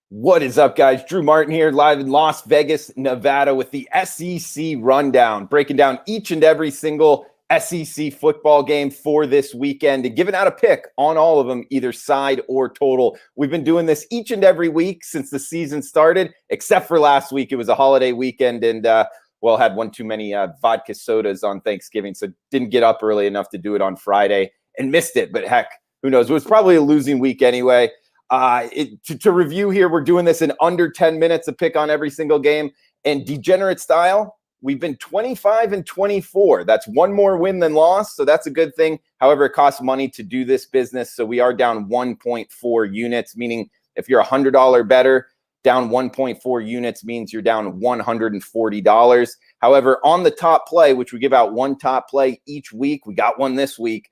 What is up, guys? Drew Martin here, live in Las Vegas, Nevada, with the SEC Rundown, breaking down each and every single SEC football game for this weekend and giving out a pick on all of them, either side or total. We've been doing this each and every week since the season started, except for last week. It was a holiday weekend and, had one too many vodka sodas on Thanksgiving, so didn't get up early enough to do it on Friday and missed it. But heck, who knows? It was probably a losing week anyway. To review here, we're doing this in under 10 minutes, a pick on every single game. And degenerate style, we've been 25-24. That's one more win than loss, so that's a good thing. However, it costs money to do this business, so we are down 1.4 units, meaning if you're a $100 bettor, down 1.4 units means you're down $140. However, on the top play, which we give out one top play each week, we got one this week.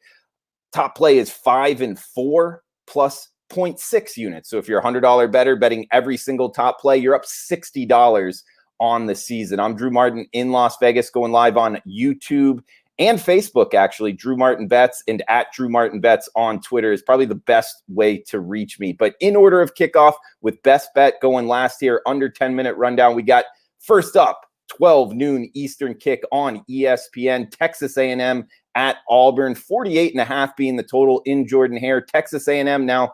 Top play is 5-4 plus 0.6 units. So if you're a $100 bettor betting every single top play, you're up $60 on the season. I'm Drew Martin in Las Vegas, going live on YouTube and Facebook, actually. Drew Martin Bets and at Drew Martin Bets on Twitter is probably the best way to reach me. But in order of kickoff, with best bet going last here, under 10-minute rundown, we got first up 12 noon Eastern kick on ESPN, Texas A&M at Auburn, 48.5 being the total in Jordan-Hare. Texas A&M now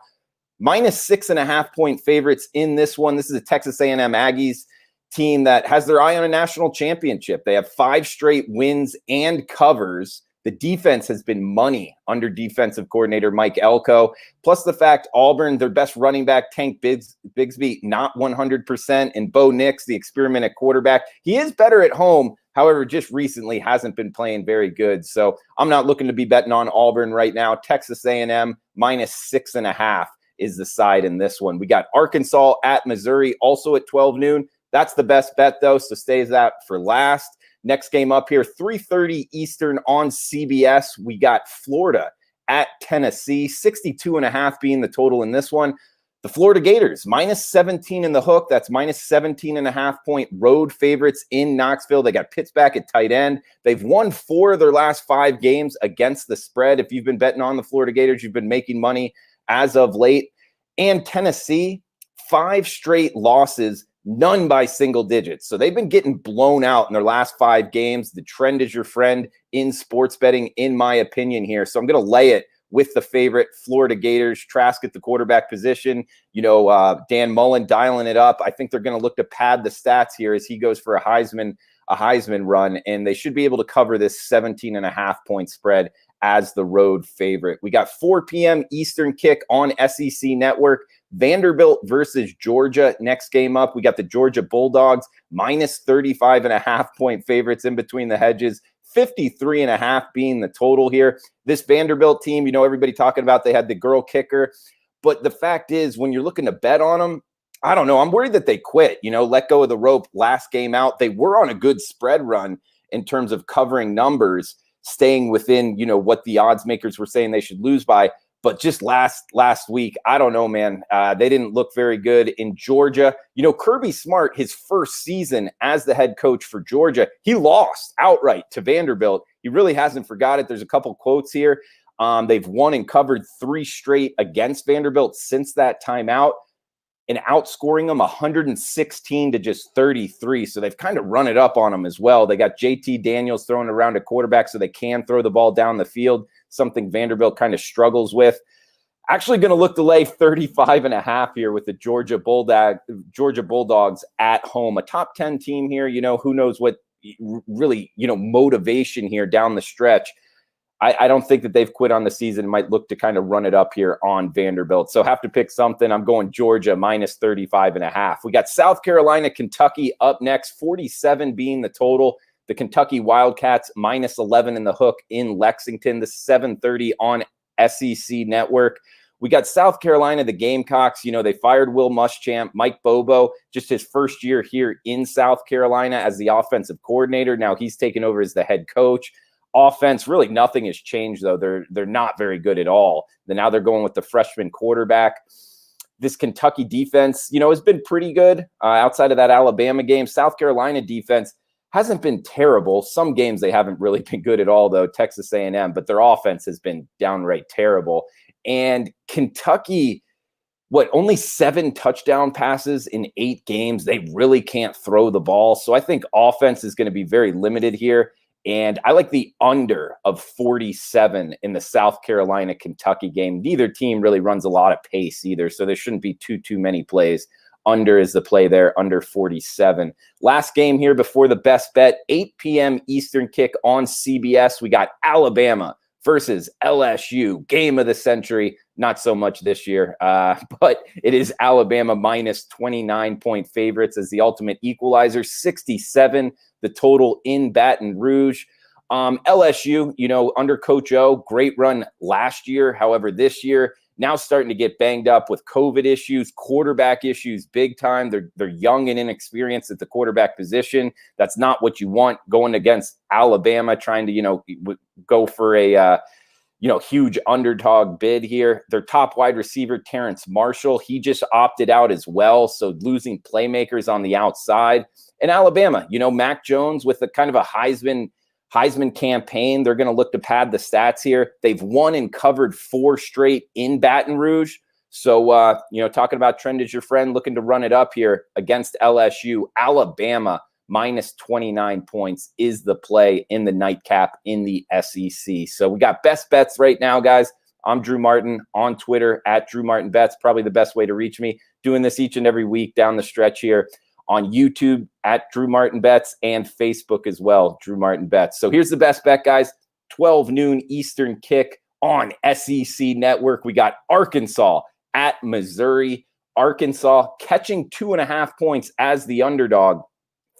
minus 6.5-point favorites in this one. This is a Texas A&M Aggies team that has their eye on a national championship. They have 5 straight wins and covers. The defense has been money under defensive coordinator Mike Elko. Plus the fact Auburn, their best running back, Tank Bigsby, not 100%. And Bo Nix, the experiment at quarterback, he is better at home. However, just recently hasn't been playing very good. So I'm not looking to be betting on Auburn right now. Texas A&M minus 6.5. is the side in this one. We got Arkansas at Missouri, also at 12 noon. That's the best bet, though, so stays that for last. Next game up here, 3:30 Eastern on CBS. We got Florida at Tennessee, 62.5 being the total in this one. The Florida Gators, minus 17 in the hook. That's minus 17.5-point road favorites in Knoxville. They got Pitts back at tight end. They've won 4 of their last 5 games against the spread. If you've been betting on the Florida Gators, you've been making money as of late. And Tennessee, 5 straight losses, none by single digits. So they've been getting blown out in their last 5 games. The trend is your friend in sports betting, in my opinion here. So I'm going to lay it with the favorite Florida Gators. Trask at the quarterback position. Dan Mullen dialing it up. I think they're going to look to pad the stats here as he goes for a Heisman run, and they should be able to cover this 17.5-point spread as the road favorite. We got 4 p.m. Eastern kick on SEC Network. Vanderbilt versus Georgia. Next game up, we got the Georgia Bulldogs, minus 35.5-point favorites in between the hedges. 53.5 being the total here. This Vanderbilt team, everybody talking about they had the girl kicker. But the fact is, when you're looking to bet on them, I don't know. I'm worried that they quit, let go of the rope last game out. They were on a good spread run in terms of covering numbers, staying within, what the odds makers were saying they should lose by. But just last week, I don't know, man. They didn't look very good in Georgia. Kirby Smart, his first season as the head coach for Georgia, he lost outright to Vanderbilt. He really hasn't forgot it. There's a couple quotes here. They've won and covered 3 straight against Vanderbilt since that time out, and outscoring them 116 to just 33. So they've kind of run it up on them as well. They got JT Daniels throwing around a quarterback so they can throw the ball down the field, something Vanderbilt kind of struggles with. Actually going to look to lay 35.5 here with the Georgia Bulldogs at home. A top 10 team here, who knows what really, motivation here down the stretch. I don't think that they've quit on the season. Might look to kind of run it up here on Vanderbilt. So have to pick something. I'm going Georgia minus 35.5. We got South Carolina, Kentucky up next, 47 being the total. The Kentucky Wildcats minus 11 in the hook in Lexington. The 7:30 on SEC Network. We got South Carolina, the Gamecocks. They fired Will Muschamp. Mike Bobo, just his first year here in South Carolina as the offensive coordinator. Now he's taken over as the head coach. Offense, really nothing has changed, though. They're not very good at all. Now they're going with the freshman quarterback. This Kentucky defense, has been pretty good outside of that Alabama game. South Carolina defense hasn't been terrible. Some games they haven't really been good at all, though, Texas A&M, but their offense has been downright terrible. And Kentucky, only 7 touchdown passes in 8 games. They really can't throw the ball. So I think offense is going to be very limited here. And I like the under of 47 in the South Carolina-Kentucky game. Neither team really runs a lot of pace either, so there shouldn't be too many plays. Under is the play there, under 47. Last game here before the best bet, 8 p.m. Eastern kick on CBS. We got Alabama versus LSU, game of the century. Not so much this year, but it is Alabama minus 29-point favorites as the ultimate equalizer, 67 the total in Baton Rouge. LSU, under Coach O, great run last year. However, this year, now starting to get banged up with COVID issues, quarterback issues, big time. They're young and inexperienced at the quarterback position. That's not what you want going against Alabama, trying to, go for a, huge underdog bid here. Their top wide receiver, Terrence Marshall, he just opted out as well. So losing playmakers on the outside. And Alabama, Mac Jones with a kind of a Heisman campaign. They're going to look to pad the stats here. They've won and covered 4 straight in Baton Rouge. So, talking about trend is your friend, looking to run it up here against LSU. Alabama minus 29 points is the play in the nightcap in the SEC. So we got best bets right now, guys. I'm Drew Martin on Twitter at Drew Martin Bets. Probably the best way to reach me. Doing this each and every week down the stretch here. On YouTube at Drew Martin Bets and Facebook as well, Drew Martin Bets. So here's the best bet, guys. 12 noon Eastern kick on SEC Network. We got Arkansas at Missouri. Arkansas catching 2.5 points as the underdog,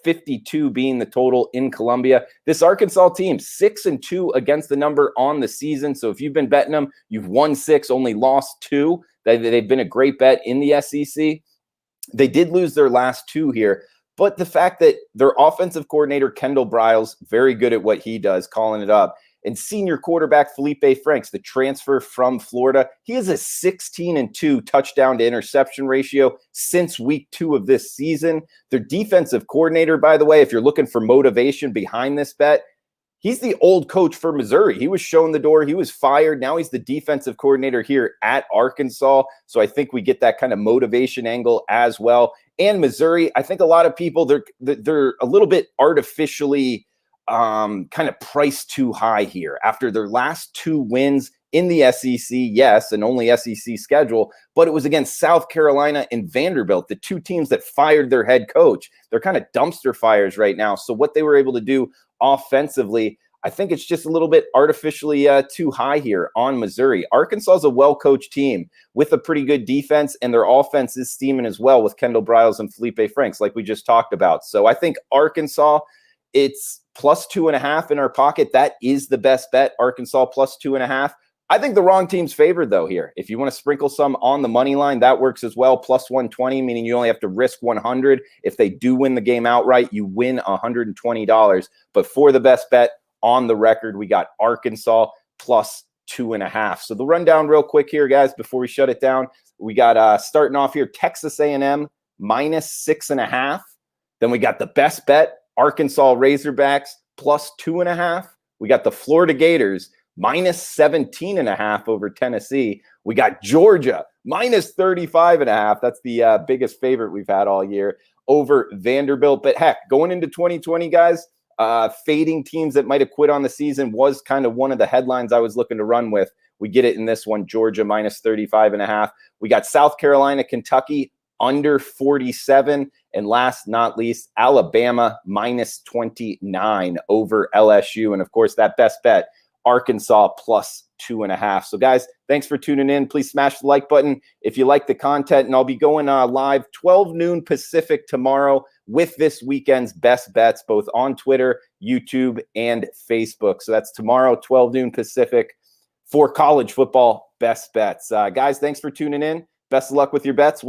52 being the total in Columbia. This Arkansas team, 6-2 against the number on the season. So if you've been betting them, you've won 6, only lost 2. They've been a great bet in the SEC. They did lose their last 2 here, but the fact that their offensive coordinator, Kendall Briles, very good at what he does, calling it up, and senior quarterback Felipe Franks, the transfer from Florida, he has a 16-2 touchdown to interception ratio since week 2 of this season. Their defensive coordinator, by the way, if you're looking for motivation behind this bet, he's the old coach for Missouri. He was shown the door. He was fired. Now he's the defensive coordinator here at Arkansas. So I think we get that kind of motivation angle as well. And Missouri, I think a lot of people, they're a little bit artificially kind of priced too high here after their last 2 wins in the SEC. Yes, an only SEC schedule, but it was against South Carolina and Vanderbilt, the 2 teams that fired their head coach. They're kind of dumpster fires right now. So what they were able to do offensively, I think it's just a little bit artificially too high here on Missouri. Arkansas is a well-coached team with a pretty good defense, and their offense is steaming as well with Kendall Briles and Felipe Franks, like we just talked about. So I think Arkansas, it's plus 2.5 in our pocket. That is the best bet, Arkansas plus 2.5. I think the wrong team's favored, though, here. If you want to sprinkle some on the money line, that works as well. Plus 120, meaning you only have to risk 100. If they do win the game outright, you win $120. But for the best bet on the record, we got Arkansas plus 2.5. So the rundown real quick here, guys, before we shut it down. We got starting off here, Texas A&M minus 6.5. Then we got the best bet, Arkansas Razorbacks plus 2.5. We got the Florida Gators minus 17.5 over Tennessee. We got Georgia minus 35.5. That's the biggest favorite we've had all year over Vanderbilt. But heck, going into 2020, guys, fading teams that might have quit on the season was kind of one of the headlines I was looking to run with. We get it in this one, Georgia minus 35.5. We got South Carolina, Kentucky under 47. And last not least, Alabama minus 29 over LSU. And of course, that best bet, Arkansas plus 2.5. So guys, thanks for tuning in. Please smash the like button if you like the content. And I'll be going live 12 noon Pacific tomorrow with this weekend's best bets, both on Twitter, YouTube, and Facebook. So that's tomorrow, 12 noon Pacific, for college football best bets. Guys, thanks for tuning in. Best of luck with your bets.